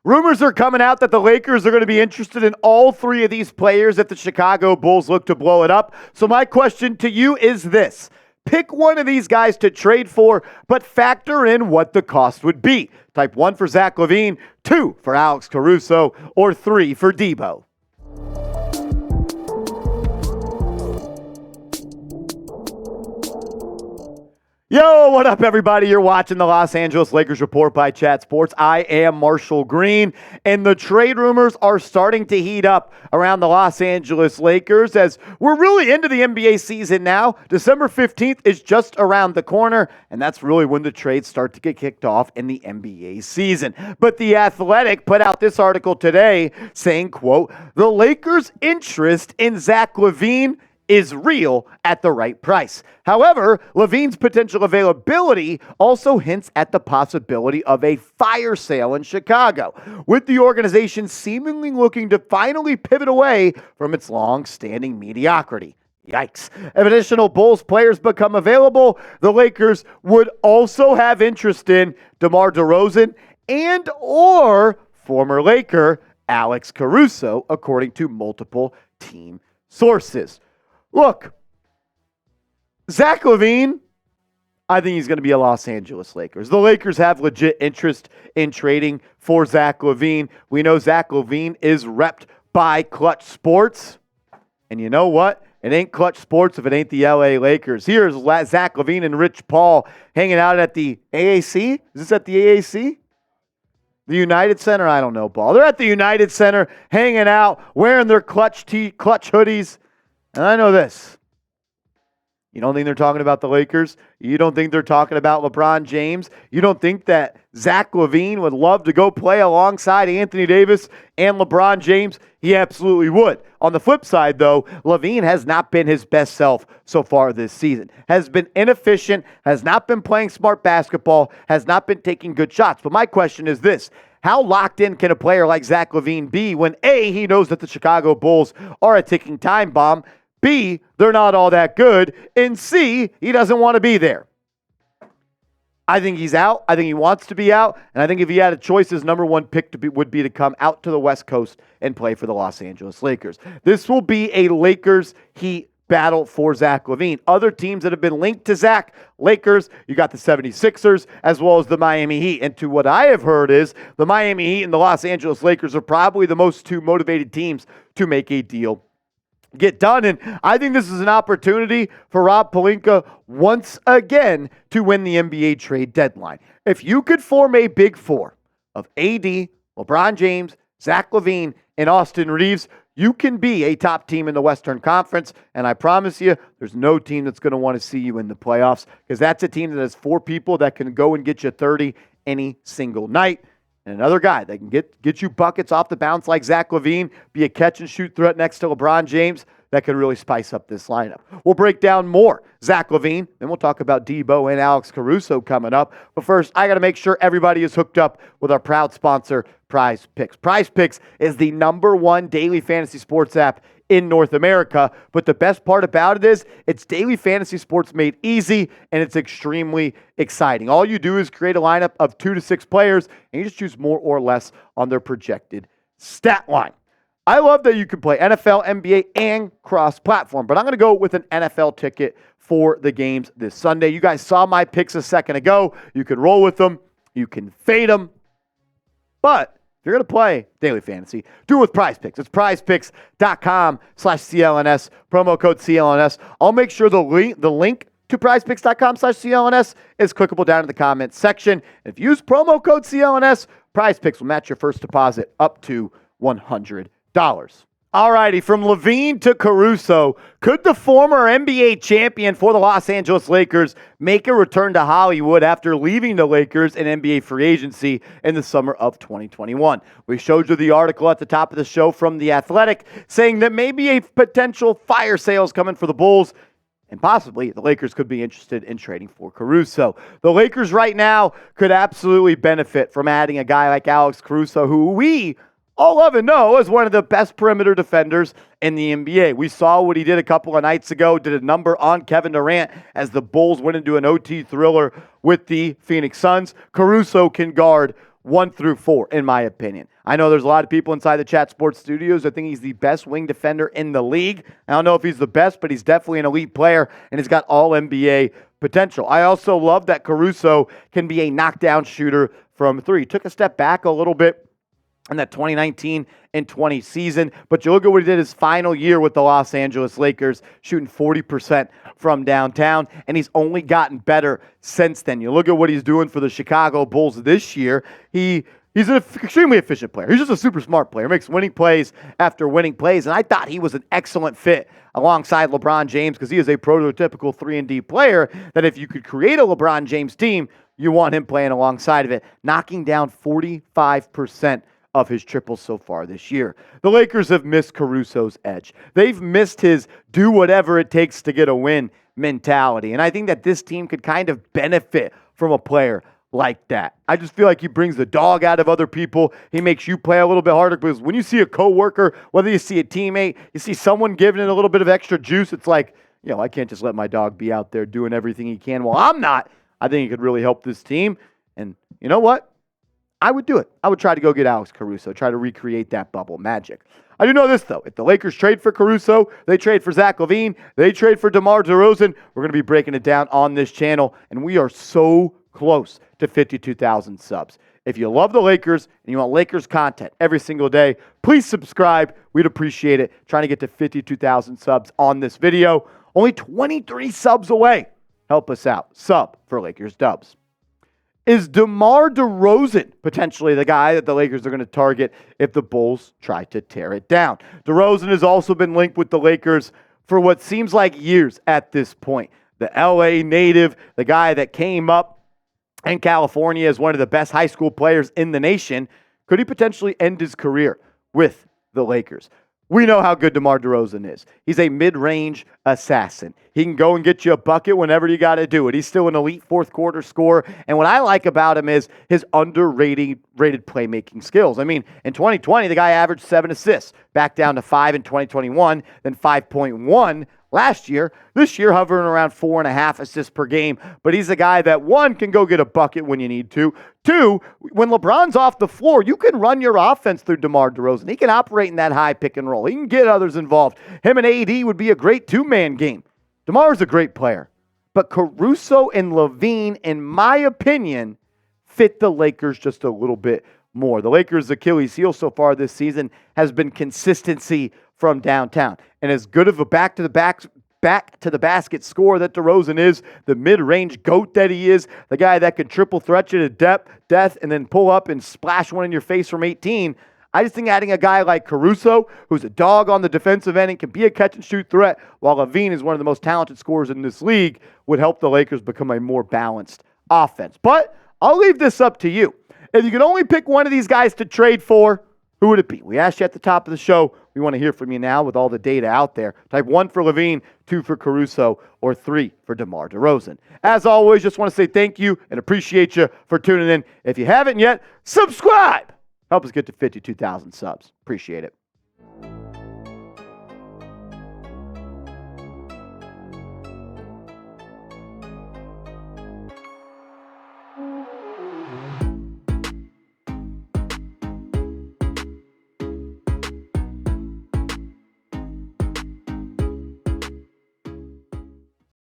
Rumors are coming out that the Lakers are going to be interested in all three of these players if the Chicago Bulls look to blow it up. So my question to you is this. Pick one of these guys to trade for, but factor in what the cost would be. Type 1 for Zach LaVine, 2 for Alex Caruso, or 3 for Debo. Yo, what up, everybody? You're watching the Los Angeles Lakers Report by Chat Sports. I am Marshall Green, and the trade rumors are starting to heat up around the Los Angeles Lakers as we're really into the NBA season now. December 15th is just around the corner, and that's really when the trades start to get kicked off in the NBA season. But The Athletic put out this article today saying, quote, the Lakers' interest in Zach LaVine is real at the right price. However, LaVine's potential availability also hints at the possibility of a fire sale in Chicago, with the organization seemingly looking to finally pivot away from its long-standing mediocrity. Yikes. If additional Bulls players become available, the Lakers would also have interest in DeMar DeRozan and or former Laker Alex Caruso, according to multiple team sources. Look, Zach LaVine, I think he's going to be a Los Angeles Lakers. The Lakers have legit interest in trading for Zach LaVine. We know Zach LaVine is repped by Clutch Sports. And you know what? It ain't Clutch Sports if it ain't the LA Lakers. Here's Zach LaVine and Rich Paul hanging out at the AAC. Is this at the AAC? The United Center? I don't know, Paul. They're at the United Center hanging out, wearing their Clutch hoodies. And I know this. You don't think they're talking about the Lakers? You don't think they're talking about LeBron James? You don't think that Zach LaVine would love to go play alongside Anthony Davis and LeBron James? He absolutely would. On the flip side, though, LaVine has not been his best self so far this season. Has been inefficient, has not been playing smart basketball, has not been taking good shots. But my question is this. How locked in can a player like Zach LaVine be when A, he knows that the Chicago Bulls are a ticking time bomb, B, they're not all that good, and C, he doesn't want to be there? I think he's out. I think he wants to be out. And I think if he had a choice, his number one pick would be to come out to the West Coast and play for the Los Angeles Lakers. This will be a Lakers Heat battle for Zach LaVine. Other teams that have been linked to Zach, Lakers, you got the 76ers, as well as the Miami Heat. And to what I have heard is the Miami Heat and the Los Angeles Lakers are probably the most two motivated teams to make a deal get done. And I think this is an opportunity for Rob Pelinka once again to win the NBA trade deadline. If you could form a big four of AD, LeBron James, Zach LaVine, and Austin Reeves, you can be a top team in the Western Conference. And I promise you, there's no team that's going to want to see you in the playoffs, because that's a team that has four people that can go and get you 30 any single night. And another guy that can get you buckets off the bounce like Zach LaVine, be a catch-and-shoot threat next to LeBron James, that could really spice up this lineup. We'll break down more Zach LaVine, then we'll talk about Debo and Alex Caruso coming up. But first, I got to make sure everybody is hooked up with our proud sponsor, Prize Picks. Prize Picks is the #1 daily fantasy sports app in North America. But the best part about it is it's daily fantasy sports made easy, and it's extremely exciting. All you do is create a lineup of 2 to 6 players, and you just choose more or less on their projected stat line. I love that you can play NFL, NBA, and cross-platform, but I'm going to go with an NFL ticket for the games this Sunday. You guys saw my picks a second ago. You can roll with them. You can fade them. But if you're going to play daily fantasy, do it with Prize Picks. It's prizepicks.com/CLNS, promo code CLNS. I'll make sure the link to prizepicks.com/CLNS is clickable down in the comments section. If you use promo code CLNS, Prize Picks will match your first deposit up to $100. All righty, from LaVine to Caruso, could the former NBA champion for the Los Angeles Lakers make a return to Hollywood after leaving the Lakers in NBA free agency in the summer of 2021? We showed you the article at the top of the show from The Athletic saying that maybe a potential fire sale is coming for the Bulls, and possibly the Lakers could be interested in trading for Caruso. The Lakers right now could absolutely benefit from adding a guy like Alex Caruso, who we all love and know as one of the best perimeter defenders in the NBA. We saw what he did a couple of nights ago, did a number on Kevin Durant as the Bulls went into an OT thriller with the Phoenix Suns. Caruso can guard 1 through 4, in my opinion. I know there's a lot of people inside the Chat Sports studios that think he's the best wing defender in the league. I don't know if he's the best, but he's definitely an elite player, and he's got all NBA potential. I also love that Caruso can be a knockdown shooter from 3. He took a step back a little bit in that 2019 and 20 season, but you look at what he did his final year with the Los Angeles Lakers, shooting 40% from downtown, and he's only gotten better since then. You look at what he's doing for the Chicago Bulls this year. He's an extremely efficient player. He's just a super smart player. Makes winning plays after winning plays, and I thought he was an excellent fit alongside LeBron James because he is a prototypical 3-and-D player that if you could create a LeBron James team, you want him playing alongside of it, knocking down 45% of his triples so far this year. The Lakers have missed Caruso's edge. They've missed his do whatever it takes to get a win mentality. And I think that this team could kind of benefit from a player like that. I just feel like he brings the dog out of other people. He makes you play a little bit harder because when you see a coworker, whether you see a teammate, you see someone giving it a little bit of extra juice, it's like, I can't just let my dog be out there doing everything he can while I'm not. I think it could really help this team. And you know what? I would do it. I would try to go get Alex Caruso, try to recreate that bubble magic. I do know this, though. If the Lakers trade for Caruso, they trade for Zach LaVine, they trade for DeMar DeRozan, we're going to be breaking it down on this channel, and we are so close to 52,000 subs. If you love the Lakers and you want Lakers content every single day, please subscribe. We'd appreciate it. Trying to get to 52,000 subs on this video. Only 23 subs away. Help us out. Sub for Lakers Dubs. Is DeMar DeRozan potentially the guy that the Lakers are going to target if the Bulls try to tear it down? DeRozan has also been linked with the Lakers for what seems like years at this point. The LA native, the guy that came up in California as one of the best high school players in the nation, could he potentially end his career with the Lakers? We know how good DeMar DeRozan is. He's a mid-range assassin. He can go and get you a bucket whenever you got to do it. He's still an elite fourth-quarter scorer. And what I like about him is his underrated playmaking skills. I mean, in 2020, the guy averaged 7 assists, back down to 5 in 2021, then 5.1 last year. This year, hovering around 4.5 assists per game. But he's a guy that, 1, can go get a bucket when you need to. 2, when LeBron's off the floor, you can run your offense through DeMar DeRozan. He can operate in that high pick and roll. He can get others involved. Him and AD would be a great two-man game. DeMar's a great player. But Caruso and LaVine, in my opinion, fit the Lakers just a little bit more. The Lakers' Achilles heel so far this season has been consistency from downtown. And as good of a back to the basket scorer that DeRozan is, the mid-range GOAT that he is, the guy that can triple threat you to death, and then pull up and splash one in your face from 18, I just think adding a guy like Caruso, who's a dog on the defensive end and can be a catch-and-shoot threat, while LaVine is one of the most talented scorers in this league, would help the Lakers become a more balanced offense. But I'll leave this up to you. If you could only pick one of these guys to trade for, who would it be? We asked you at the top of the show. We want to hear from you now with all the data out there. Type 1 for LaVine, 2 for Caruso, or 3 for DeMar DeRozan. As always, just want to say thank you and appreciate you for tuning in. If you haven't yet, subscribe. Help us get to 52,000 subs. Appreciate it.